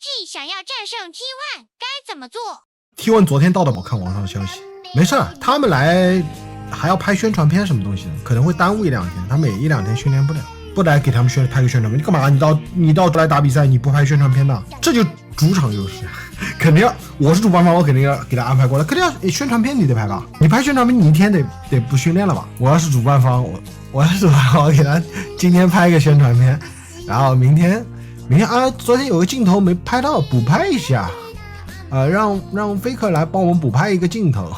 T 想要战胜 T1 该怎么做 ？T1 昨天到的，我看网上消息，没事儿，他们来还要拍宣传片什么东西的，可能会耽误1-2天，他们也1-2天训练不了，不来给他们拍个宣传片，你干嘛？你到来打比赛，你不拍宣传片的，这就主场优势，肯定要。我是主办方，我肯定要给他安排过来，肯定要宣传片你得拍吧？你拍宣传片，你一天得不训练了吧？我要是主办方，我给他今天拍一个宣传片，然后明天啊，昨天有个镜头没拍到，补拍一下，让 Faker 来帮我们补拍一个镜头。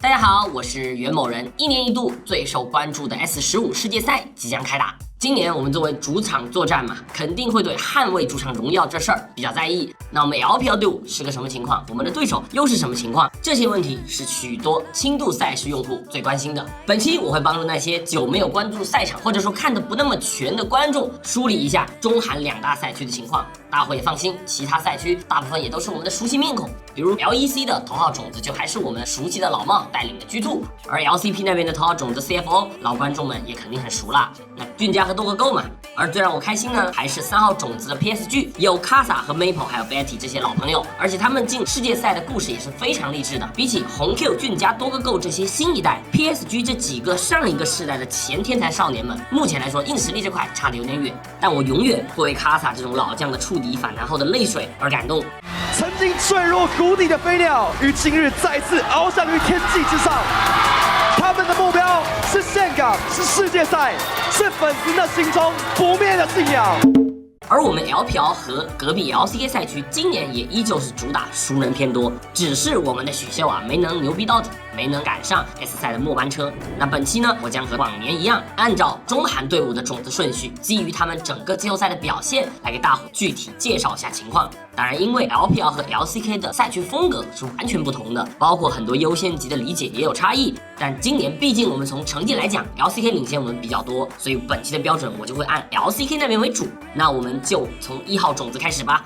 大家好，我是袁某人。1年一度最受关注的 S15 世界赛即将开打。今年我们作为主场作战嘛，肯定会对捍卫主场荣耀这事儿比较在意。那我们 LPL 队伍是个什么情况？我们的对手又是什么情况？这些问题是许多轻度赛事用户最关心的。本期我会帮助那些久没有关注赛场或者说看得不那么全的观众梳理一下中韩2大赛区的情况。大伙也放心，其他赛区大部分也都是我们的熟悉面孔，比如 LEC 的头号种子就还是我们熟悉的老茂带领的 G2， 而 LCP 那边的头号种子 CFO 老观众们也肯定很熟啦。那俊家和多个够嘛，而最让我开心呢，还是3号种子的 PSG， 有 Casa 和 Maple 还有 Betty 这些老朋友，而且他们进世界赛的故事也是非常励志的。比起红 Q、俊家、多个够这些新一代 PSG 这几个上一个世代的前天才少年们，目前来说硬实力这块差得有点远，但我永远会为 Casa 这种老将的触底反弹后的泪水而感动。曾经坠落谷底的飞鸟，于今日再次翱翔于天际之上。他们的目标是岘港，是世界赛，是粉丝的心中不灭的信仰。而我们 LPL 和隔壁 LCK 赛区今年也依旧是主打熟人偏多，只是我们的许秀没能牛逼到底，没能赶上 S 赛的末班车。那本期呢，我将和往年一样，按照中韩队伍的种子顺序，基于他们整个季后赛的表现，来给大伙具体介绍一下情况。当然，因为 LPL 和 LCK 的赛区风格是完全不同的，包括很多优先级的理解也有差异。但今年毕竟我们从成绩来讲 ，LCK 领先我们比较多，所以本期的标准我就会按 LCK 那边为主。那我们就从1号种子开始吧。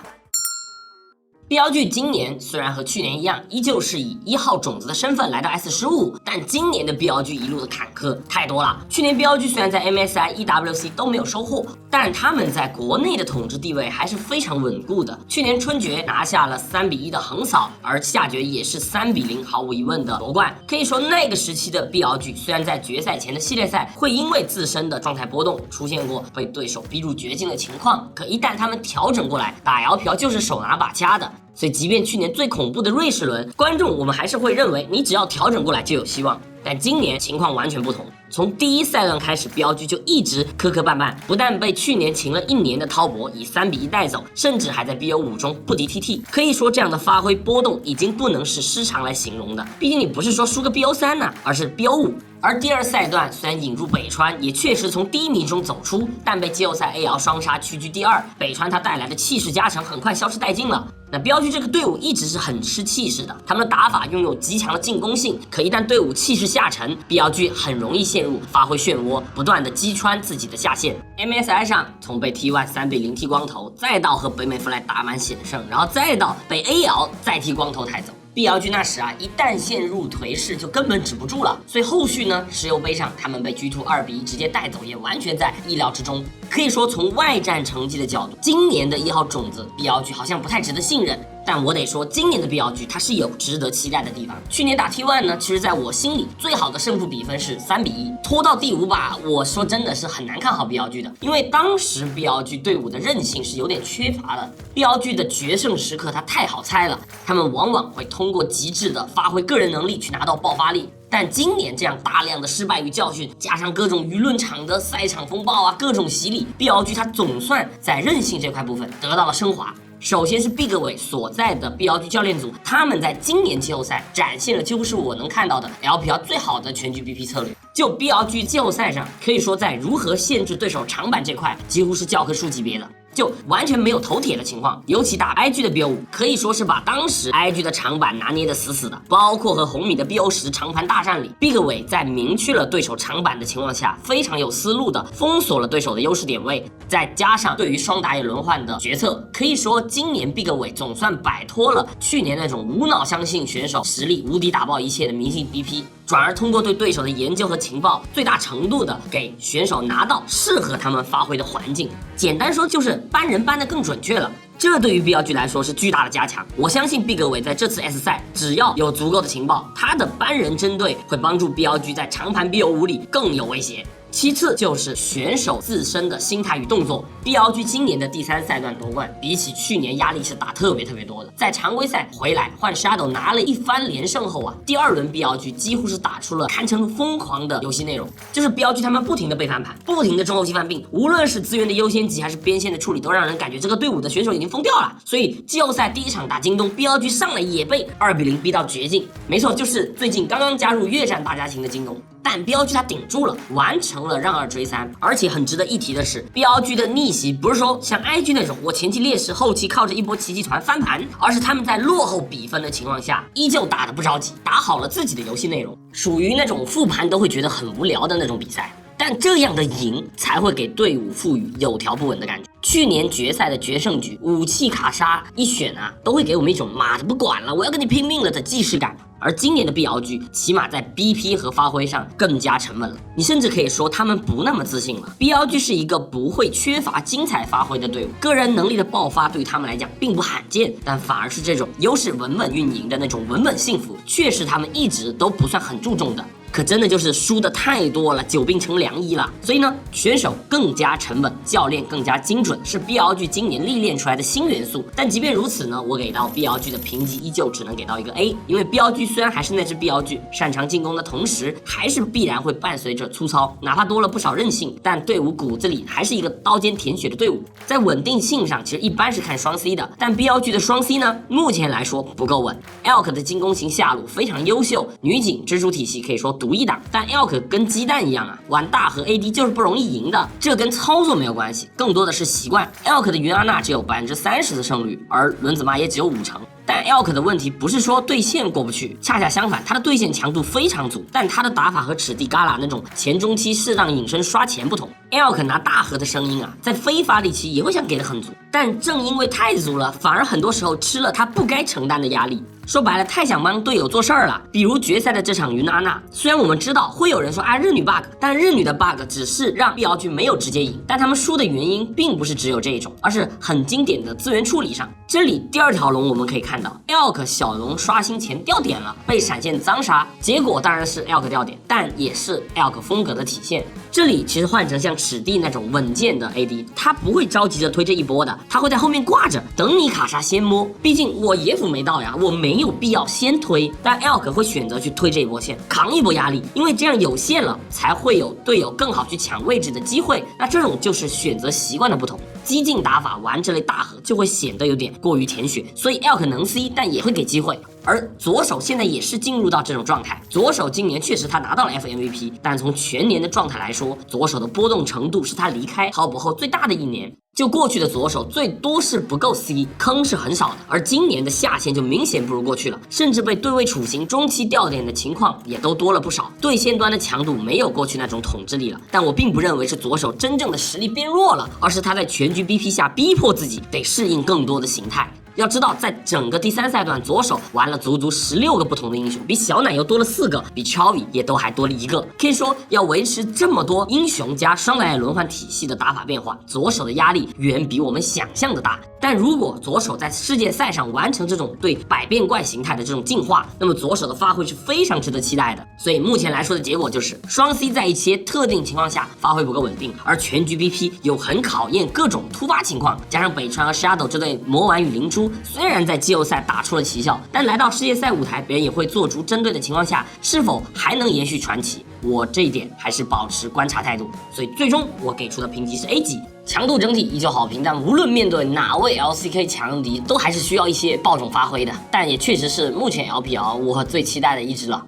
BLG 今年虽然和去年一样，依旧是以1号种子的身份来到 S15， 但今年的 BLG 一路的坎坷太多了。去年 BLG 虽然在 MSI、EWC 都没有收获，但他们在国内的统治地位还是非常稳固的。去年春决拿下了3-1的横扫，而下决也是3-0，毫无疑问的夺冠。可以说那个时期的 BLG 虽然在决赛前的系列赛会因为自身的状态波动出现过被对手逼入绝境的情况，可一旦他们调整过来，打 LPL 就是手拿把掐的。所以即便去年最恐怖的瑞士轮，观众我们还是会认为你只要调整过来就有希望。但今年情况完全不同，从第一赛段开始，BLG就一直磕磕绊绊，不但被去年停了1年的滔博以3-1带走，甚至还在 BO5 中不敌 TT。可以说这样的发挥波动已经不能是失常来形容的，毕竟你不是说输个 BO3 呢，而是 BO5。而第二赛段虽然引入北川，也确实从低迷中走出，但被季后赛 AL 双杀屈居第2，北川他带来的气势加成很快消失殆尽了。那BLG这个队伍一直是很吃气势的，他们的打法拥有极强的进攻性，可一旦队伍气势下沉，BLG很容易陷入发挥漩涡，不断的击穿自己的下限。MSI 上从被 T1 3-0剃光头，再到和北美 Fly 打满险胜，然后再到被 AL 再剃光头抬走。BLG 那时一旦陷入颓势就根本止不住了，所以后续呢，石油杯上他们被 G2 2-1直接带走，也完全在意料之中。可以说从外战成绩的角度，今年的1号种子 BLG 好像不太值得信任。但我得说，今年的 BLG 它是有值得期待的地方。去年打 T1 呢，其实在我心里最好的胜负比分是3-1，拖到第5把，我说真的是很难看好 BLG 的，因为当时 BLG 队伍的韧性是有点缺乏的。BLG 的决胜时刻它太好猜了，他们往往会通过极致的发挥个人能力去拿到爆发力。但今年这样大量的失败与教训，加上各种舆论场的赛场风暴各种洗礼，BLG 它总算在韧性这块部分得到了升华。首先是 Big 伟所在的 BLG 教练组，他们在今年季后赛展现了几乎是我能看到的 LPL 最好的全局 BP 策略。就 BLG 季后赛上，可以说在如何限制对手长板这块，几乎是教科书级别的。就完全没有头铁的情况，尤其打 IG 的 BO5 可以说是把当时 IG 的长板拿捏得死死的，包括和红米的 BO10 长盘大战里 Big 伟在明确了对手长板的情况下，非常有思路的封锁了对手的优势点位，再加上对于双打野轮换的决策，可以说今年 Big 伟总算摆脱了去年那种无脑相信选手实力无敌打爆一切的迷信 BP， 转而通过对对手的研究和情报，最大程度的给选手拿到适合他们发挥的环境。简单说就是搬人搬得更准确了。这对于 BLG 来说是巨大的加强。我相信毕格伟在这次 S 赛只要有足够的情报，他的班人针对会帮助 BLG 在长盘 BO5 里更有威胁。其次就是选手自身的心态与动作。BLG 今年的第3赛段夺冠，比起去年压力是大特别多的。在常规赛回来换 Shadow 拿了一番连胜后啊，第2轮 BLG 几乎是打出了堪称疯狂的游戏内容，就是 BLG 他们不停的被翻盘，不停的中后期犯病，无论是资源的优先级还是边线的处理，都让人感觉这个队伍的选手已经疯掉了。所以季后赛第1场打京东 ，BLG 上来也被2比0逼到绝境。没错，就是最近刚刚加入越战大家庭的京东。但 BLG 他顶住了，完成了让2追3，而且很值得一提的是 ，BLG 的逆袭不是说像 IG 那种我前期劣势，后期靠着一波奇迹船翻盘，而是他们在落后比分的情况下，依旧打得不着急，打好了自己的游戏内容，属于那种复盘都会觉得很无聊的那种比赛。但这样的赢才会给队伍赋予有条不紊的感觉。去年决赛的决胜局，武器卡莎一选啊，都会给我们一种妈的不管了，我要跟你拼命了的既视感。而今年的 BLG 起码在 BP 和发挥上更加沉稳了，你甚至可以说他们不那么自信了。BLG 是一个不会缺乏精彩发挥的队伍，个人能力的爆发对于他们来讲并不罕见，但反而是这种优势稳稳运营的那种稳稳幸福，却是他们一直都不算很注重的。可真的就是输的太多了，久病成良医了。所以呢，选手更加沉稳，教练更加精准，是 BLG 今年历练出来的新元素。但即便如此呢，我给到 BLG 的评级依旧只能给到一个 A， 因为 BLG 虽然还是那只 BLG， 擅长进攻的同时，还是必然会伴随着粗糙，哪怕多了不少韧性，但队伍骨子里还是一个刀尖舔血的队伍。在稳定性上，其实一般是看双 C 的，但 BLG 的双 C 呢，目前来说不够稳。Elk 的进攻型下路非常优秀，女警蜘蛛体系可以说独一档，但 Elk 跟鸡蛋一样啊，玩大和 AD 就是不容易赢的，这跟操作没有关系，更多的是习惯。Elk 的云阿娜只有30%的胜率，而轮子妈也只有5成。但 Elk 的问题不是说对线过不去，恰恰相反，他的对线强度非常足，但他的打法和史蒂嘎拉那种前中期适当隐身刷钱不同。Elk 拿大河的声音啊，在非发力期也会想给的很足，但正因为太足了，反而很多时候吃了他不该承担的压力。说白了，太想帮队友做事儿了。比如决赛的这场云娜娜，虽然我们知道会有人说啊日女 bug， 但日女的 bug 只是让 BLG 没有直接赢，但他们输的原因并不是只有这一种，而是很经典的资源处理上。这里第2条龙我们可以看到 ，Elk 小龙刷新前掉点了，被闪现脏杀，结果当然是 Elk 掉点，但也是 Elk 风格的体现。这里其实换成像史蒂那种稳健的 AD， 他不会着急着推这一波的，他会在后面挂着，等你卡莎先摸。毕竟我野辅没到呀，我没有必要先推，但 Elk 会选择去推这一波线，扛一波压力，因为这样有线了，才会有队友更好去抢位置的机会。那这种就是选择习惯的不同。激进打法玩这类大河就会显得有点过于舔血，所以 Elk 能 C， 但也会给机会。而左手现在也是进入到这种状态，左手今年确实他拿到了 FMVP， 但从全年的状态来说，左手的波动程度是他离开浩博后最大的一年。就过去的左手最多是不够 C， 坑是很少的，而今年的下线就明显不如过去了，甚至被对位处刑中期掉点的情况也都多了不少。对线端的强度没有过去那种统治力了，但我并不认为是左手真正的实力变弱了，而是他在全局 BP 下逼迫自己得适应更多的形态。要知道，在整个第3赛段，左手玩了足足16个不同的英雄，比小奶油多了4个，比 Chovy 也都还多了1个。可以说，要维持这么多英雄加双奶轮换体系的打法变化，左手的压力远比我们想象的大。但如果左手在世界赛上完成这种对百变怪形态的这种进化，那么左手的发挥是非常值得期待的。所以目前来说的结果就是，双 C 在一些特定情况下发挥不够稳定，而全局 BP 有很考验各种突发情况，加上北川和 Shadow 这对魔丸与灵珠，虽然在季后赛打出了奇效，但来到世界赛舞台，别人也会做出针对的情况下，是否还能延续传奇？我这一点还是保持观察态度。所以最终我给出的评级是 A 级。强度整体依旧好评，但无论面对哪位 LCK 强敌，都还是需要一些爆种发挥的。但也确实是目前 LPL 我最期待的一支了。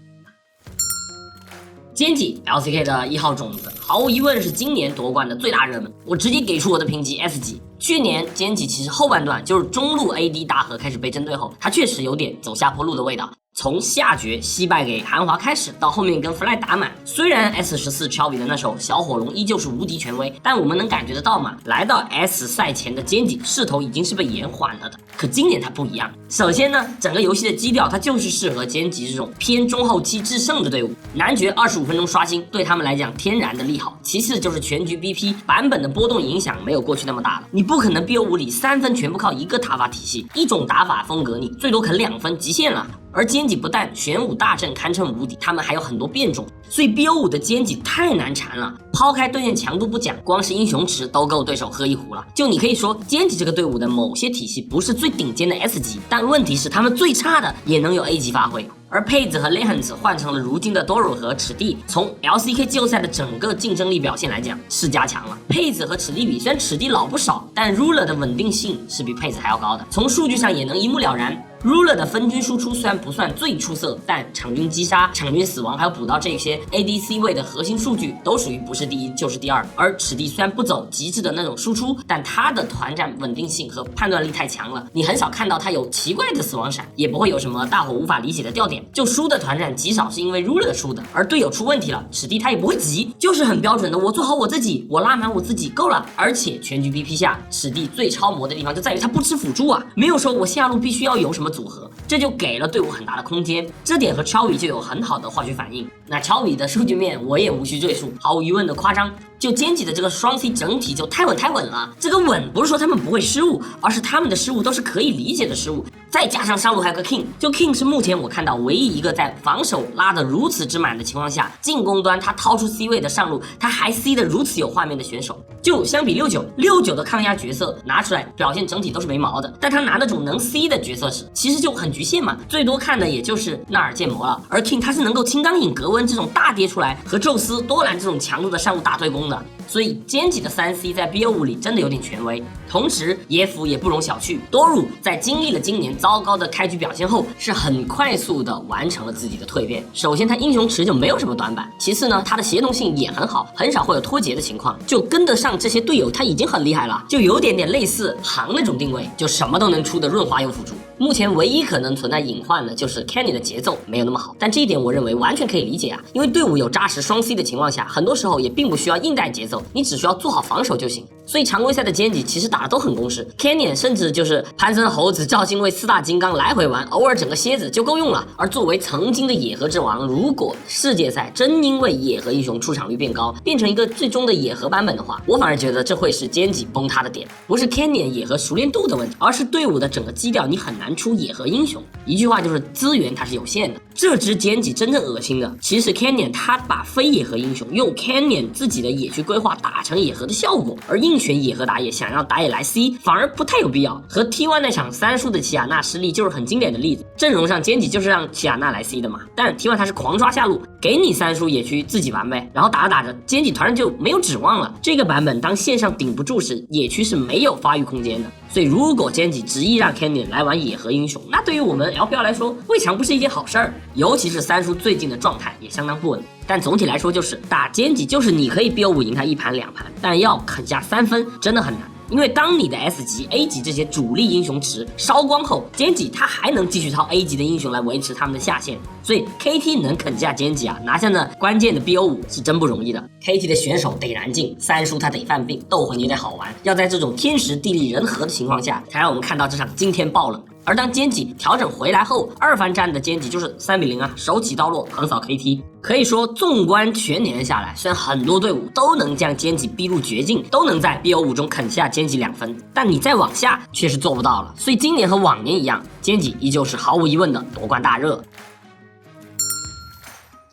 奸计 LCK 的1号种子，毫无疑问是今年夺冠的最大热门，我直接给出我的评级 F 级。去年奸计其实后半段就是中路 AD 大河开始被针对后，他确实有点走下坡路的味道。从下决惜败给韩华开始，到后面跟 Fly 打满，虽然 S14 Chovy 的那首小火龙依旧是无敌权威，但我们能感觉得到嘛，来到 S 赛前的奸计势头已经是被延缓了的。可今年它不一样。首先呢，整个游戏的基调它就是适合歼击这种偏中后期制胜的队伍，男爵25分钟刷新对他们来讲天然的利好。其次就是全局 BP 版本的波动影响没有过去那么大了，你不可能 BO5 里3分全部靠一个塔法体系，一种打法风格你最多啃2分极限了。而歼击不但玄武大阵堪称无敌，他们还有很多变种，所以 BO5 的歼击太难缠了。抛开对线强度不讲，光是英雄池都够对手喝一壶了。就你可以说歼击这个队伍的某些体系不是最顶尖的 S 级，但问题是他们最差的也能有 A 级发挥。而佩子和雷汉子换成了如今的多鲁和史蒂，从 LCK 季后赛的整个竞争力表现来讲是加强了。佩子和史蒂比，虽然史蒂老不少，但 Ruler 的稳定性是比佩子还要高的，从数据上也能一目了然。Ruler 的分军输出虽然不算最出色，但场均击杀、场均死亡还有补刀这些 ADC 位的核心数据都属于不是第一就是第二。而史蒂虽然不走极致的那种输出，但他的团战稳定性和判断力太强了，你很少看到他有奇怪的死亡闪，也不会有什么大伙无法理解的掉点。就输的团战极少是因为 Ruler 输的，而队友出问题了，史蒂他也不会急，就是很标准的我做好我自己，我拉满我自己够了。而且全局 BP 下，史蒂最超模的地方就在于他不吃辅助啊，没有说我下路必须要有什么组合，这就给了队伍很大的空间，这点和Chalvi就有很好的化学反应。那Chalvi的数据面我也无需赘述，毫无疑问的夸张。就歼击的这个双 C 整体就太稳了，这个稳不是说他们不会失误，而是他们的失误都是可以理解的失误。再加上上路还有个 King， 就 King 是目前我看到唯一一个在防守拉得如此之满的情况下，进攻端他掏出 C 位的上路，他还 C 的如此有画面的选手。就相比69的抗压角色拿出来表现整体都是没毛的，但他拿那种能 C 的角色时，其实就很局限嘛，最多看的也就是纳尔建模了。而 King 他是能够青钢影格温这种大跌出来，和宙斯、多兰这种强度的上路大对攻的，所以歼击的3C 在 BO5 里真的有点权威。同时野辅也不容小觑，多鲁在经历了今年糟糕的开局表现后，是很快速的完成了自己的蜕变。首先他英雄池就没有什么短板，其次呢他的协同性也很好，很少会有脱节的情况，就跟得上这些队友，他已经很厉害了，就有点类似航那种定位，就什么都能出的润滑油辅助。目前唯一可能存在隐患的就是 Kenny 的节奏没有那么好，但这一点我认为完全可以理解啊，因为队伍有扎实双 C 的情况下，很多时候也并不需要硬带节奏，你只需要做好防守就行。所以常规赛的歼击其实打的都很公式 ，Kenny 甚至就是潘森、猴子、赵信卫4大金刚来回玩，偶尔整个蝎子就够用了。而作为曾经的野核之王，如果世界赛真因为野核英雄出场率变高，变成一个最终的野核版本的话，我反而觉得这会是歼击崩塌的点，不是 Kenny 野核熟练度的问题，而是队伍的整个基调你很难出野核英雄。一句话就是资源它是有限的。这支歼击真正恶心的，其实 Canyon 他把非野核英雄用 Canyon 自己的野区规划打成野核的效果，而硬选野核打野，想让打野来 C 反而不太有必要。和 T1 那场3输的奇亚娜失利就是很经典的例子。阵容上歼击就是让奇亚娜来 C 的嘛，但 T1 他是狂抓下路，给你3输野区自己玩呗，然后打着打着歼击团就没有指望了。这个版本当线上顶不住时，野区是没有发育空间的。所以如果歼击执意让 Canyon 来玩野核英雄，那对于我们 LPL 来说未尝不是一件好事儿，尤其是3输最近的状态也相当不稳。但总体来说就是打歼击就是你可以 BO5 赢他1盘2盘，但要啃下3分真的很难。因为当你的 S 级、A 级这些主力英雄池烧光后，歼击他还能继续掏 A 级的英雄来维持他们的下限，所以 KT 能啃下歼击啊，拿下那关键的 BO5 是真不容易的。KT 的选手得难进，3输他得犯病，斗魂也得好玩，要在这种天时地利人和的情况下，才让我们看到这场惊天爆冷。而当歼击调整回来后，二番战的歼击就是3比0啊，手起刀落横扫 KT。可以说纵观全年下来，虽然很多队伍都能将歼击逼入绝境，都能在 BO5 中啃下歼击2分，但你再往下却是做不到了。所以今年和往年一样，歼击依旧是毫无疑问的夺冠大热。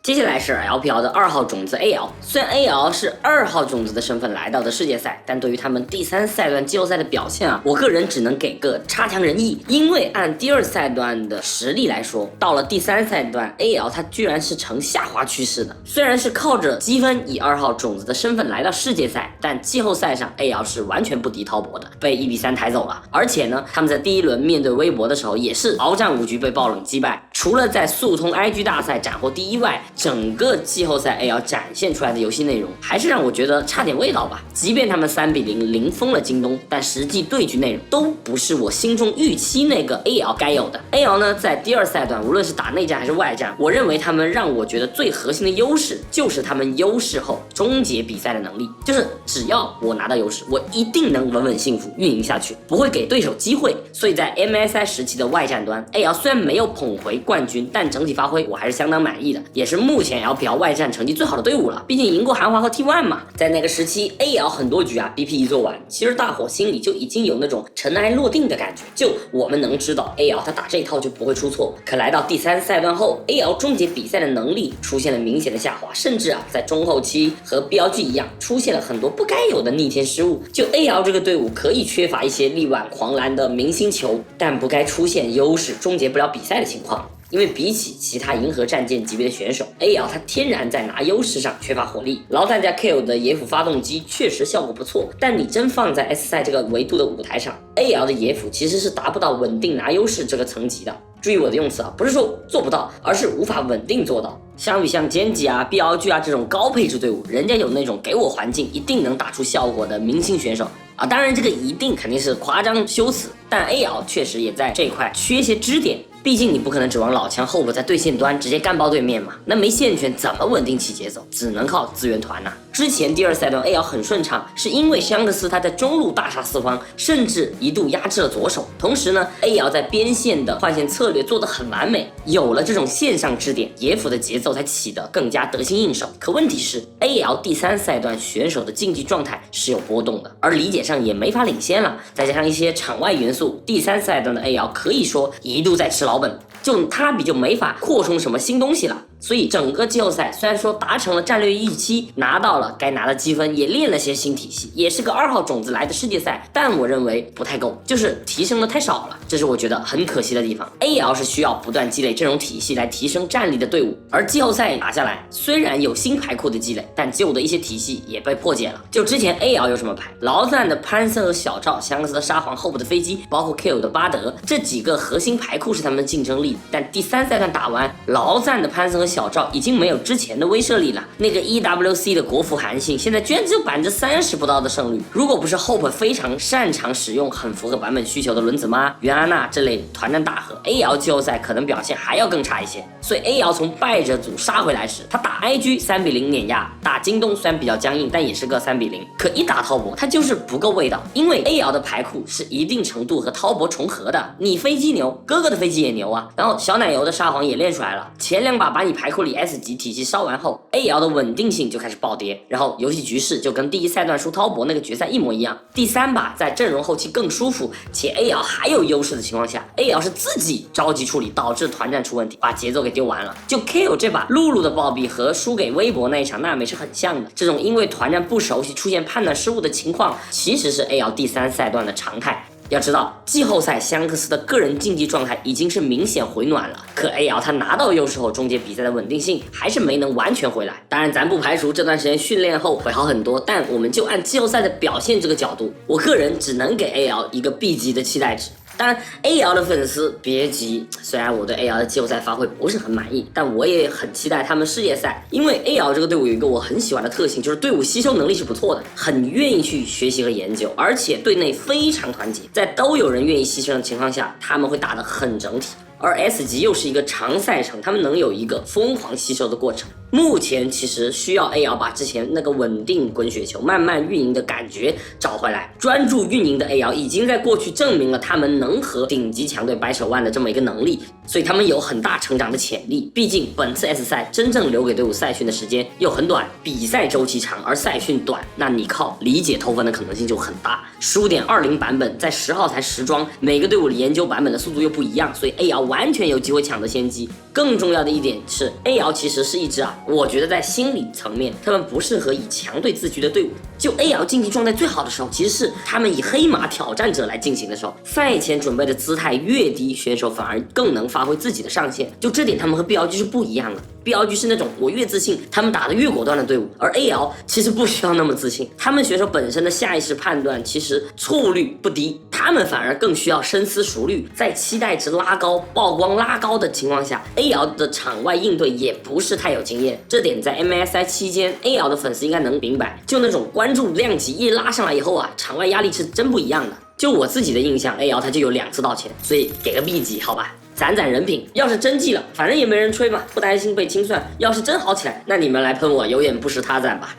接下来是 LPL 的2号种子 AL， 虽然 AL 是2号种子的身份来到的世界赛，但对于他们第3赛段季后赛的表现啊，我个人只能给个差强人意。因为按第2赛段的实力来说，到了第3赛段 AL 它居然是呈下滑趋势的。虽然是靠着积分以2号种子的身份来到世界赛，但季后赛上 AL 是完全不敌滔博的，被1比3抬走了。而且呢，他们在第1轮面对微博的时候，也是鏖战5局被爆冷击败。除了在速通 IG 大赛斩获第1外，整个季后赛 AL 展现出来的游戏内容还是让我觉得差点味道吧。即便他们3比0零封了京东，但实际对局内容都不是我心中预期那个 AL 该有的。AL 呢，在第2赛段无论是打内战还是外战，我认为他们让我觉得最核心的优势就是他们优势后终结比赛的能力，就是只要我拿到优势，我一定能稳稳幸福运营下去，不会给对手机会。所以在 MSI 时期的外战端 ，AL 虽然没有捧回冠军，但整体发挥我还是相当满意的，也是目前 LPL 外战成绩最好的队伍了。毕竟赢过韩华和 T1 嘛。在那个时期 ，AL 很多局啊 BP 一做完，其实大伙心里就已经有那种尘埃落定的感觉，就我们能知道 AL 他打这一套就不会出错。可来到第3赛段后 ，AL 终结比赛的能力出现了明显的下滑，甚至啊在中后期和 BLG 一样，出现了很多不该有的逆天失误。就 AL 这个队伍可以缺乏一些力挽狂澜的明星球，但不该出现优势终结不了比赛的情况。因为比起其他银河战舰级别的选手 ，AL 它天然在拿优势上缺乏火力。劳赞加 KO 的野辅发动机确实效果不错，但你真放在 S 赛这个维度的舞台上 ，AL 的野辅其实是达不到稳定拿优势这个层级的。注意我的用词啊，不是说做不到，而是无法稳定做到。相比像尖吉啊、BLG 啊这种高配置队伍，人家有那种给我环境一定能打出效果的明星选手啊。当然这个一定肯定是夸张修辞，但 AL 确实也在这一块缺些支点。毕竟你不可能指望老枪后补在对线端直接干爆对面嘛，那没线权怎么稳定起节奏？只能靠资源团呐。之前第2赛段 AL 很顺畅，是因为香克斯他在中路大杀四方，甚至一度压制了左手。同时呢 ，AL 在边线的换线策略做得很完美，有了这种线上支点，野辅的节奏才起得更加得心应手。可问题是 ，AL 第3赛段选手的竞技状态是有波动的，而理解上也没法领先了，再加上一些场外元素，第3赛段的 AL 可以说一度在吃老本，就他比就没法扩充什么新东西了。所以整个季后赛虽然说达成了战略预期，拿到了该拿的积分，也练了些新体系，也是个2号种子来的世界赛，但我认为不太够，就是提升的太少了，这是我觉得很可惜的地方。AL 是需要不断积累这种体系来提升战力的队伍，而季后赛打下来，虽然有新牌库的积累，但旧的一些体系也被破解了。就之前 AL 有什么牌，劳赞的潘森和小赵，香克斯的沙皇后部的飞机，包括 KO 的巴德，这几个核心牌库是他们的竞争力。但第3赛段打完，劳赞的潘森和小赵已经没有之前的威慑力了。那个 EWC 的国服韩信现在居然只有30%不到的胜率，如果不是 Hope 非常擅长使用很符合版本需求的轮子妈、袁安娜这类团战大核 ，AL 季后赛可能表现还要更差一些。所以 AL 从败者组杀回来时，他打 IG 3-0碾压，打京东虽然比较僵硬，但也是个3-0。可一打滔博，他就是不够味道，因为 AL 的牌库是一定程度和滔博重合的。你飞机牛，哥哥的飞机也牛啊，然后小奶油的沙皇也练出来了，前2把你牌库里 S 级体系烧完后 ，AL 的稳定性就开始暴跌，然后游戏局势就跟第1赛段输滔博那个决赛一模一样。第3把在阵容后期更舒服，且 AL 还有优势的情况下 ，AL 是自己着急处理，导致团战出问题，把节奏给丢完了。就 KO 这把露露的暴毙和输给微博那一场娜美是很像的，这种因为团战不熟悉出现判断失误的情况，其实是 AL 第3赛段的常态。要知道，季后赛香克斯的个人竞技状态已经是明显回暖了，可 AL 他拿到优势后，终结比赛的稳定性还是没能完全回来。当然，咱不排除这段时间训练后会好很多，但我们就按季后赛的表现这个角度，我个人只能给 AL 一个 B 级的期待值。当然 ，AL 的粉丝别急，虽然我对 AL 的季后赛发挥不是很满意，但我也很期待他们世界赛，因为 AL 这个队伍有一个我很喜欢的特性，就是队伍吸收能力是不错的，很愿意去学习和研究，而且队内非常团结，在都有人愿意牺牲的情况下，他们会打得很整体。而 S 级又是一个长赛程，他们能有一个疯狂吸收的过程。目前其实需要 AL 把之前那个稳定滚雪球、慢慢运营的感觉找回来。专注运营的 AL 已经在过去证明了他们能和顶级强队掰手腕的这么一个能力，所以他们有很大成长的潜力。毕竟本次 S 赛真正留给队伍赛训的时间又很短，比赛周期长而赛训短，那你靠理解偷分的可能性就很大。输点20版本在10号才10装，每个队伍研究版本的速度又不一样，所以 AL 完全有机会抢得先机。更重要的一点是 AL 其实是一支我觉得在心理层面他们不适合以强队自居的队伍。就 AL 竞技状态最好的时候，其实是他们以黑马挑战者来进行的时候，赛前准备的姿态越低，选手反而更能发挥自己的上限。就这点他们和 BLG 是不一样的， BLG 是那种我越自信他们打得越果断的队伍，而 AL 其实不需要那么自信，他们选手本身的下意识判断其实错误率不低，他们反而更需要深思熟虑，在期待值拉高、曝光拉高的情况下， AL 的场外应对也不是太有经验，这点在 MSI 期间 AL 的粉丝应该能明白，就那种关注量级一拉上来以后场外压力是真不一样的。就我自己的印象 ，AL 他就有2次道歉，所以给个 B 级好吧，攒人品。要是真记了，反正也没人吹嘛，不担心被清算。要是真好起来，那你们来喷我，有眼不识他攒吧。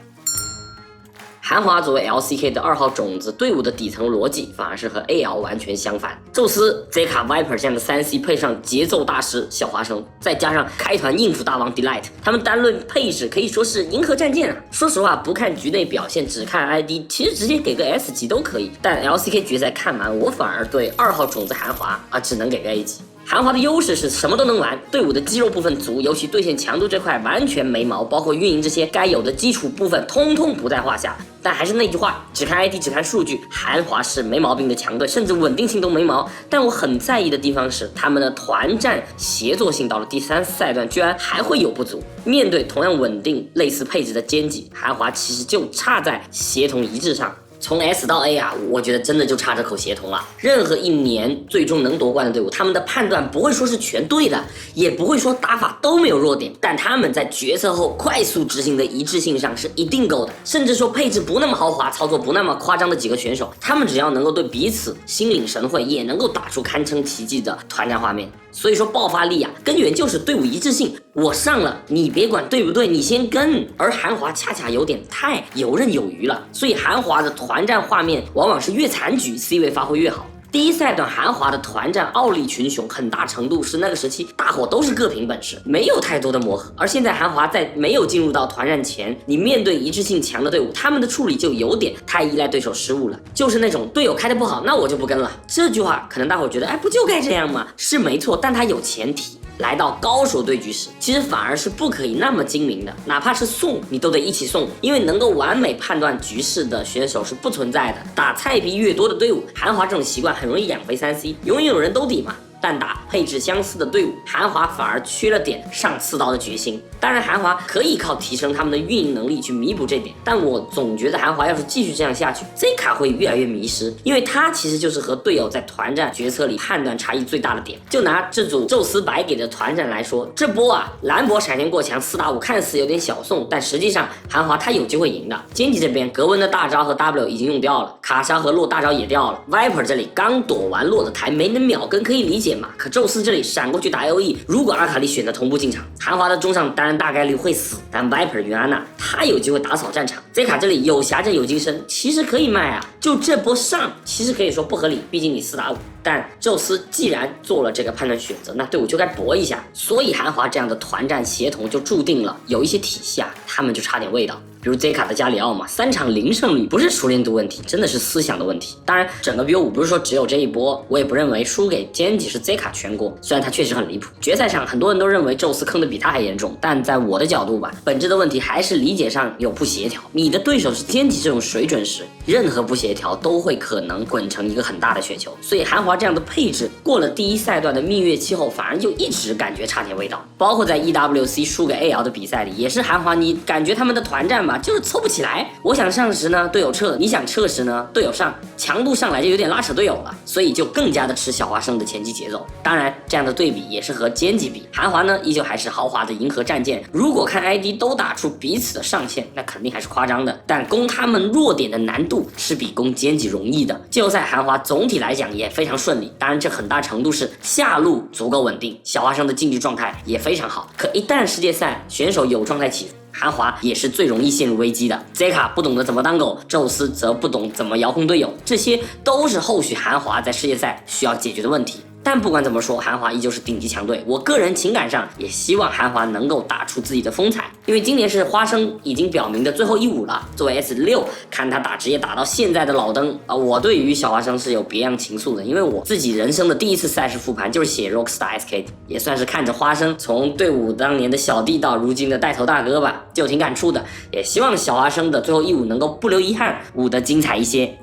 韩华作为 LCK 的2号种子，队伍的底层逻辑反而是和 AL 完全相反。宙斯、Zeka、Viper 这样的3C 配上节奏大师小花生，再加上开团应付大王 Delight， 他们单论配置可以说是银河战舰啊。说实话，不看局内表现，只看 ID， 其实直接给个 S 级都可以。但 LCK 决赛看完，我反而对2号种子韩华只能给个 A 级。韩华的优势是什么都能玩，队伍的肌肉部分足，尤其对线强度这块完全没毛，包括运营这些该有的基础部分通通不在话下。但还是那句话，只看 ID 只看数据，韩华是没毛病的强队，甚至稳定性都没毛。但我很在意的地方是，他们的团战协作性到了第3、4赛段居然还会有不足。面对同样稳定类似配置的奸计，韩华其实就差在协同一致上。从 S 到 A 我觉得真的就差这口协同了。任何一年最终能夺冠的队伍，他们的判断不会说是全对的，也不会说打法都没有弱点，但他们在决策后快速执行的一致性上是一定够的。甚至说配置不那么豪华、操作不那么夸张的几个选手，他们只要能够对彼此心领神会，也能够打出堪称奇迹的团战画面。所以说爆发力根源就是队伍一致性，我上了你别管对不对，你先跟。而韩华恰恰有点太游刃有余了，所以韩华的团战画面往往是越残局 C 位发挥越好。第1赛段韩华的团战奥力群雄，很大程度是那个时期大伙都是各凭本事，没有太多的磨合。而现在韩华在没有进入到团战前，你面对一致性强的队伍，他们的处理就有点太依赖对手失误了，就是那种队友开的不好，那我就不跟了。这句话可能大伙觉得，不就该这样吗？是没错，但它有前提。来到高手对局时，其实反而是不可以那么精明的，哪怕是送你都得一起送，因为能够完美判断局势的选手是不存在的。打菜皮越多的队伍，韩华这种习惯很容易养肥3C， 永远有人兜底嘛。但打配置相似的队伍，韩华反而缺了点上刺刀的决心。当然，韩华可以靠提升他们的运营能力去弥补这点，但我总觉得韩华要是继续这样下去，Zeka会越来越迷失，因为他其实就是和队友在团战决策里判断差异最大的点。就拿这组宙斯白给的团战来说，这波兰博闪现过墙4打5，看似有点小送，但实际上韩华他有机会赢的。奸计这边格温的大招和 W 已经用掉了，卡莎和洛大招也掉了， Viper 这里刚躲完洛的台没能秒跟可以理解，可宙斯这里闪过去打 AOE， 如果阿卡丽选择同步进场，韩华的中上当然大概率会死，但 Viper 云安娜他有机会打扫战场。Zeka这里有侠阵有金身，其实可以卖就这波上其实可以说不合理，毕竟你4打5。但宙斯既然做了这个判断选择，那队伍就该搏一下。所以韩华这样的团战协同就注定了有一些体系他们就差点味道。比如 Zeka 的加里奥3场0胜率，不是熟练度问题，真的是思想的问题。当然整个 BO5 不是说只有这一波，我也不认为输给奸计是 Zeka 全锅，虽然他确实很离谱。决赛上很多人都认为宙斯坑的比他还严重，但在我的角度本质的问题还是理解上有不协调。你的对手是奸计这种水准时，任何不协调都会可能滚成一个很大的雪球。所以韩华这样的配置过了第1赛段的蜜月期后，反而就一直感觉差点味道。包括在 EWC 输给 AL 的比赛里，也是韩华你感觉他们的团战就是凑不起来。我想上时呢队友撤，你想撤时呢队友上，强度上来就有点拉扯队友了，所以就更加的吃小花生的前期节奏。当然这样的对比也是和奸计比，韩华呢依旧还是豪华的银河战舰。如果看 ID 都打出彼此的上限，那肯定还是夸张的，但攻他们弱点的难度是比攻奸计容易的。季后赛韩华总体来讲也非常顺利，当然这很大程度是下路足够稳定，小花生的竞技状态也非常好。可一旦世界赛选手有状态起伏，韩华也是最容易陷入危机的。 Zeka 不懂得怎么当狗，宙斯则不懂怎么遥控队友，这些都是后续韩华在世界赛需要解决的问题。但不管怎么说，韩华依旧是顶级强队。我个人情感上也希望韩华能够打出自己的风采，因为今年是花生已经表明的最后一舞了。作为 S6， 看他打职业打到现在的老登我对于小花生是有别样情愫的，因为我自己人生的第一次赛事复盘就是写 Rockstar SK， 也算是看着花生从队伍当年的小弟到如今的带头大哥吧，就挺感触的。也希望小花生的最后一舞能够不留遗憾，舞得精彩一些。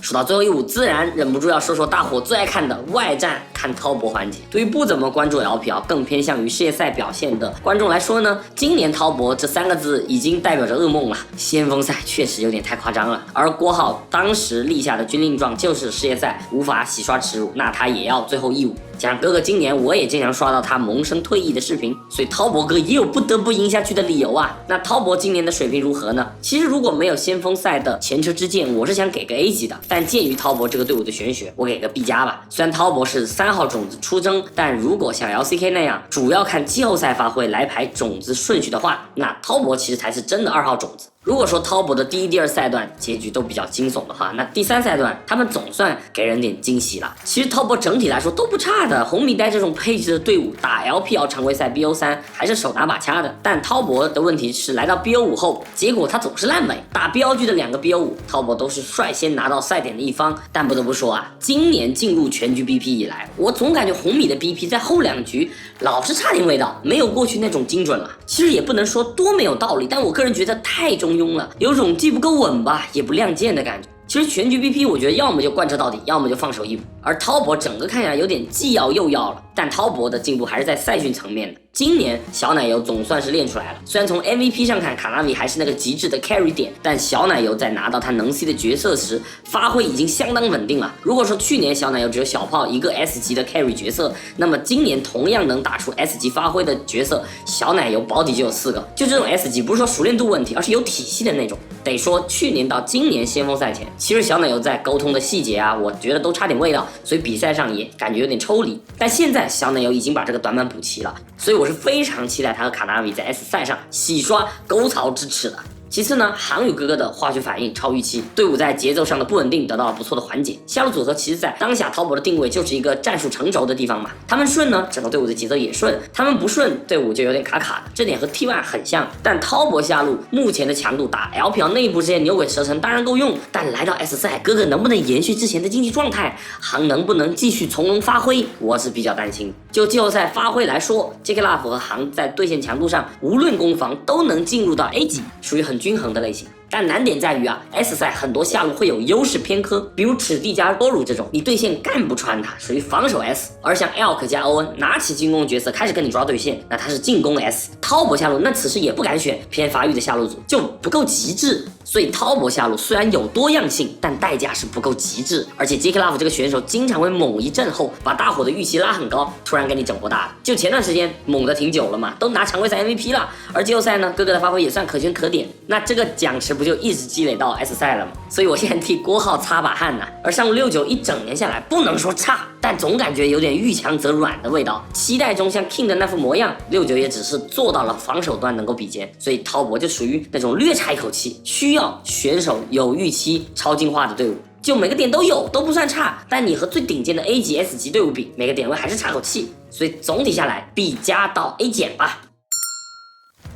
说到最后一舞，自然忍不住要说说大伙最爱看的外战看滔博环节。对于不怎么关注 LPL， 更偏向于世界赛表现的观众来说呢，今年滔博这3个字已经代表着噩梦了。先锋赛确实有点太夸张了，而郭浩当时立下的军令状就是世界赛无法洗刷耻辱，那他也要最后一舞。加上哥哥今年我也经常刷到他萌生退役的视频，所以滔博哥也有不得不赢下去的理由那滔博今年的水平如何呢？其实如果没有先锋赛的前车之鉴，我是想给个 A 级的，但鉴于滔博这个队伍的玄学，我给个 B 加吧。虽然滔博是3号种子出征，但如果像 LCK 那样主要看季后赛发挥来排种子顺序的话，那滔博其实才是真的2号种子。如果说滔博的第一、第二赛段结局都比较惊悚的话，那第3赛段他们总算给人点惊喜了。其实滔博整体来说都不差的，红米带这种配置的队伍打 LPL 常规赛 BO3 还是手拿把掐的。但滔博的问题是来到 BO5 后，结果他总是烂尾。打 BLG 的2个 BO5，滔博都是率先拿到赛点的一方。但不得不说啊，今年进入全局 BP 以来，我总感觉红米的 BP 在后2局老是差点味道，没有过去那种精准了。其实也不能说多没有道理，但我个人觉得太中庸了，有种既不够稳吧，也不亮剑的感觉。其实全局 BP 我觉得要么就贯彻到底，要么就放手一搏。而滔博整个看起来有点既要又要了，但滔博的进步还是在赛训层面的。今年小奶油总算是练出来了，虽然从 MVP 上看卡纳米还是那个极致的 carry 点，但小奶油在拿到他能 C 的角色时发挥已经相当稳定了。如果说去年小奶油只有小炮一个 S 级的 carry 角色，那么今年同样能打出 S 级发挥的角色，小奶油保底就有4个。就这种 S 级不是说熟练度问题，而是有体系的那种。得说去年到今年先锋赛前，其实小奶油在沟通的细节啊，我觉得都差点味道，所以比赛上也感觉有点抽离。但现在小奶油已经把这个短板补齐了，所以我是非常期待他和卡纳米在 S 赛上洗刷沟槽之耻的。其次呢，航宇哥哥的化学反应超预期，队伍在节奏上的不稳定得到了不错的缓解。下路组合其实在当下滔博的定位就是一个战术成轴的地方嘛，他们顺呢，整个队伍的节奏也顺；他们不顺，队伍就有点卡卡的，这点和 T1 很像。但滔博下路目前的强度打 LPL 内部这些牛鬼蛇神当然够用，但来到 S 赛，哥哥能不能延续之前的竞技状态，航能不能继续从容发挥，我是比较担心。就季后赛发挥来说 ，JK Love 和航在对线强度上，无论攻防都能进入到 A 级，属于很均衡的类型。但难点在于啊 ，S 赛很多下路会有优势偏科，比如赤地加多鲁这种，你对线干不穿它，属于防守 S；而像 Elk 加欧恩拿起进攻角色开始跟你抓对线，那他是进攻 S。滔博下路那此时也不敢选偏发育的下路组，就不够极致。所以滔博下路虽然有多样性，但代价是不够极致。而且 JK Love 这个选手经常会猛一阵后，把大伙的预期拉很高，突然给你整波大的。就前段时间猛的挺久了嘛，都拿常规赛 MVP 了，而季后赛呢，哥哥的发挥也算可圈可点，那这个奖池不就一直积累到 S 赛了吗？所以我现在替郭浩擦把汗呢。而上路69一整年下来，不能说差，但总感觉有点遇强则软的味道。期待中像 King 的那副模样，69也只是做到了防守端能够比肩，所以滔博就属于那种略差一口气，需要选手有预期超进化的队伍。就每个点都有，都不算差，但你和最顶尖的 A 级 S 级队伍比，每个点位还是差口气，所以总体下来 B 加到 A 减吧。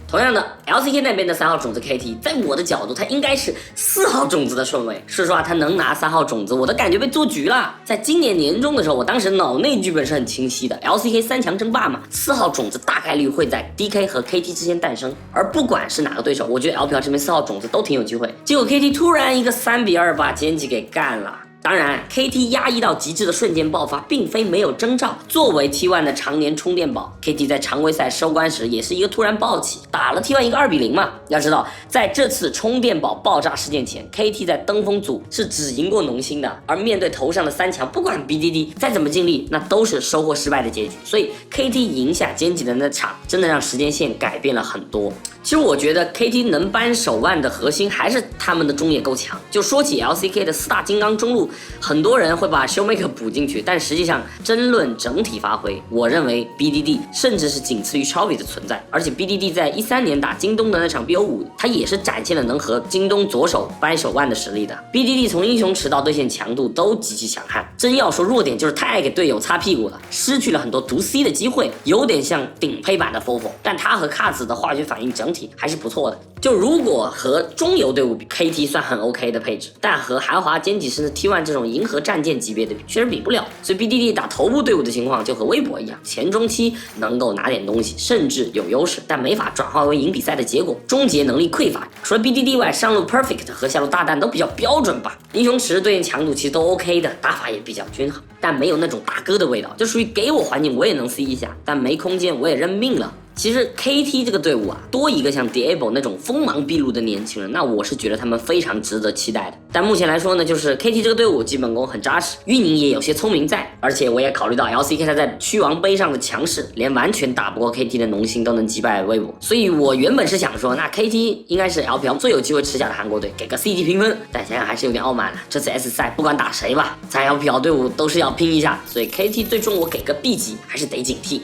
同样的 ，LCK 那边的3号种子 KT， 在我的角度，他应该是4号种子的顺位。说实话，他能拿3号种子，我都感觉被做局了。在今年年中的时候，我当时脑内剧本是很清晰的 ，LCK 3强争霸嘛，4号种子大概率会在 DK 和 KT 之间诞生。而不管是哪个对手，我觉得 LPL 这边4号种子都挺有机会。结果 KT 突然一个3-2把奸计给干了。当然 ，KT 压抑到极致的瞬间爆发，并非没有征兆。作为 T1 的常年充电宝 ，KT 在常规赛收官时也是一个突然暴起，打了 T1 一个2-0嘛。要知道，在这次充电宝爆炸事件前 ，KT 在登峰组是只赢过农心的，而面对头上的3强，不管 BDD 再怎么尽力，那都是收获失败的结局。所以 KT 赢下奸计的那场，真的让时间线改变了很多。其实我觉得 KT 能扳手腕的核心还是他们的中野够强。就说起 LCK 的4大金刚中路，很多人会把 Showmaker 补进去，但实际上争论整体发挥，我认为 BDD 甚至是仅次于 Chovy 的存在。而且 BDD 在13年打京东的那场 BO5，他也是展现了能和京东左手扳手腕的实力的。BDD 从英雄池到对线强度都极其强悍，真要说弱点就是太爱给队友擦屁股了，失去了很多毒 C 的机会，有点像顶配版的 Fofo， 但他和 Katz 的化学反应整体还是不错的。就如果和中游队伍比 ，KT 算很 OK 的配置，但和韩华奸计师的 T1 这种银河战舰级别的确实比不了。所以 BDD 打头部队伍的情况就和微博一样，前中期能够拿点东西，甚至有优势，但没法转化为赢比赛的结果，终结能力匮乏。除了 BDD 外，上路 Perfect 和下路大蛋都比较标准吧。英雄池对应强度其实都 OK 的，打法也比较均衡，但没有那种大哥的味道，就属于给我环境我也能 C 一下，但没空间我也认命了。其实 KT 这个队伍啊，多一个像 Diablo 那种锋芒毕露的年轻人，那我是觉得他们非常值得期待的。但目前来说呢，就是 KT 这个队伍基本功很扎实，运营也有些聪明在，而且我也考虑到 LCK 他在区王杯上的强势，连完全打不过 KT 的农心都能击败微博，所以我原本是想说，那 KT 应该是 LPL 最有机会吃下的韩国队，给个 C 级评分，但想想还是有点傲慢了。这次 S 赛不管打谁吧，在 LPL 队伍都是要拼一下，所以 KT 最终我给个 B 级，还是得警惕。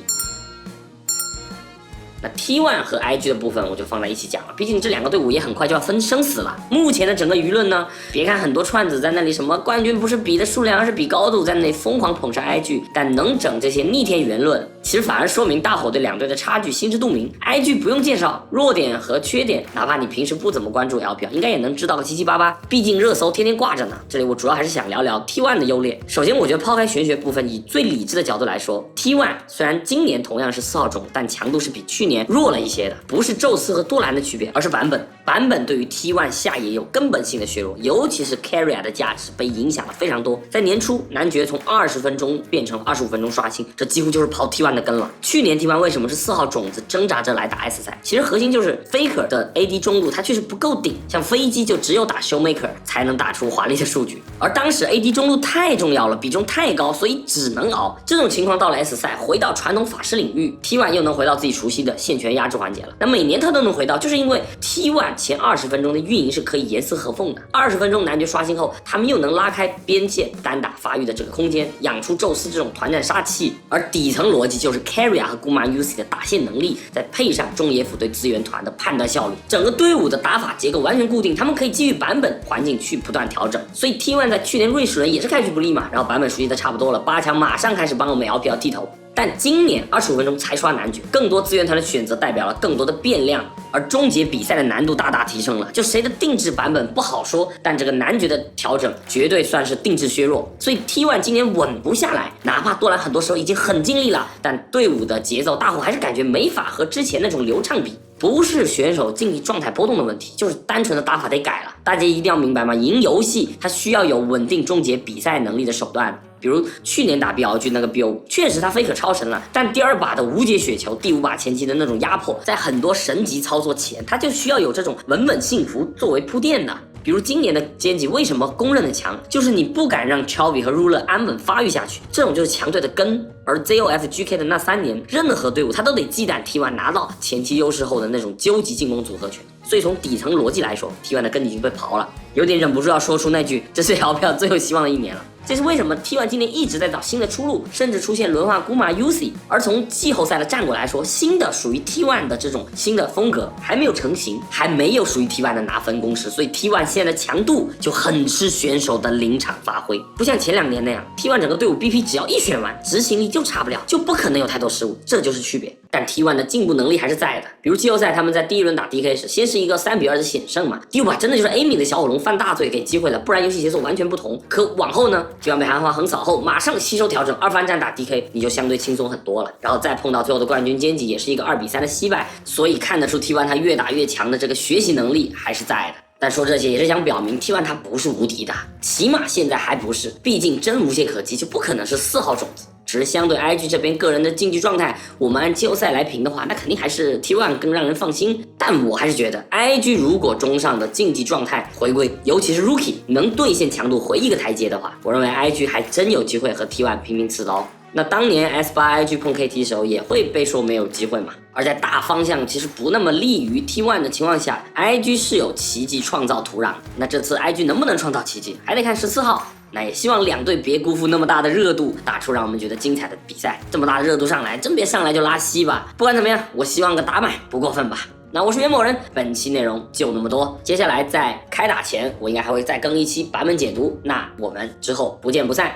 那 T1 和 IG 的部分我就放在一起讲了，毕竟这两个队伍也很快就要分生死了。目前的整个舆论呢，别看很多串子在那里什么冠军不是比的数量，而是比高度，在那里疯狂捧上 IG， 但能整这些逆天言论，其实反而说明大伙对两队的差距心知肚明。IG 不用介绍弱点和缺点，哪怕你平时不怎么关注 LPL， 应该也能知道个七七八八，毕竟热搜天天挂着呢。这里我主要还是想聊聊 T1 的优劣。首先我觉得抛开玄学部分，以最理智的角度来说， T1 虽然今年同样是4号种，但强度是比去年弱了一些的，不是宙斯和多兰的区别，而是版本对于 T1 下野有根本性的削弱，尤其是 Carrier 的价值被影响了非常多。在年初男爵从20分钟变成25分钟刷新，这几乎就是刨 T1 的根了。去年 T1 为什么是4号种子挣扎着来打 S 赛，其实核心就是 Faker 的 AD 中路他确实不够顶，像飞机就只有打 Showmaker 才能打出华丽的数据，而当时 AD 中路太重要了，比重太高，所以只能熬。这种情况到了 S 赛，回到传统法师领域， T1 又能回到自己熟悉的线权压制环节了。那每年他都能回到，就是因为 T1 前20分钟的运营是可以严丝合缝的。20分钟男爵刷新后，他们又能拉开边线单打发育的这个空间，养出宙斯这种团战杀器。而底层逻辑就是 Carrier 和姑妈 UC 的打线能力，再配上中野辅对资源团的判断效率，整个队伍的打法结构完全固定，他们可以基于版本环境去不断调整。所以 T1 在去年瑞士人也是开局不利嘛，然后版本熟悉的差不多了，8强马上开始帮我们 LPL 剃头。但今年25分钟才刷男爵，更多资源团的选择代表了更多的变量，而终结比赛的难度大大提升了。就谁的定制版本不好说，但这个男爵的调整绝对算是定制削弱。所以 T1 今年稳不下来，哪怕多兰很多时候已经很尽力了，但队伍的节奏大伙还是感觉没法和之前那种流畅比。不是选手竞技状态波动的问题，就是单纯的打法得改了。大家一定要明白嘛，赢游戏它需要有稳定终结比赛能力的手段。比如去年打 BLG 那个 BO， 确实他Faker超神了，但第2把的无解雪球，第5把前期的那种压迫，在很多神级操作前，他就需要有这种稳稳幸福作为铺垫的。比如今年的歼击为什么公认的强，就是你不敢让 Chovy 和 Ruler 安稳发育下去，这种就是强队的根。而 ZOF GK 的那3年，任何队伍他都得忌惮 T1 拿到前期优势后的那种究极进攻组合拳。所以从底层逻辑来说， T1 的根已经被刨了，有点忍不住要说出那句这是 LPL 最有希望的一年了。这是为什么 T1 今年一直在找新的出路，甚至出现轮换姑妈 UC。 而从季后赛的战果来说，新的属于 T1 的这种新的风格还没有成型，还没有属于 T1 的拿分公式，所以 T1 现在的强度就很吃选手的临场发挥，不像前2年那样 T1 整个队伍 BP 只要一选完，执行力就差不了，就不可能有太多失误，这就是区别。但 T1 的进步能力还是在的，比如季后赛他们在第1轮打 DK 时，先是一个3-2的险胜嘛，第5把真的就是 Amy 的小火龙犯大罪给机会了，不然游戏节奏完全不同。可往后呢，T1 被韩华横扫后，马上吸收调整，2番战打 DK 你就相对轻松很多了，然后再碰到最后的冠军歼击，也是一个2-3的惜败，所以看得出 T1 他越打越强的这个学习能力还是在的。但说这些也是想表明 T1 他不是无敌的，起码现在还不是，毕竟真无懈可击就不可能是4号种子。只是相对 IG 这边个人的竞技状态，我们按季后赛来评的话，那肯定还是 T1 更让人放心。但我还是觉得 IG 如果中上的竞技状态回归，尤其是 Rookie 能兑现强度回一个台阶的话，我认为 IG 还真有机会和 T1 拼拼刺刀。那当年 S8 IG 碰 KT 时候也会被说没有机会嘛，而在大方向其实不那么利于 T1 的情况下， IG 是有奇迹创造土壤。那这次 IG 能不能创造奇迹，还得看14号。那也希望两队别辜负那么大的热度，打出让我们觉得精彩的比赛。这么大的热度上来，真别上来就拉稀吧。不管怎么样，我希望个打满不过分吧。那我是袁某人，本期内容就那么多。接下来在开打前，我应该还会再更一期版本解读。那我们之后不见不散。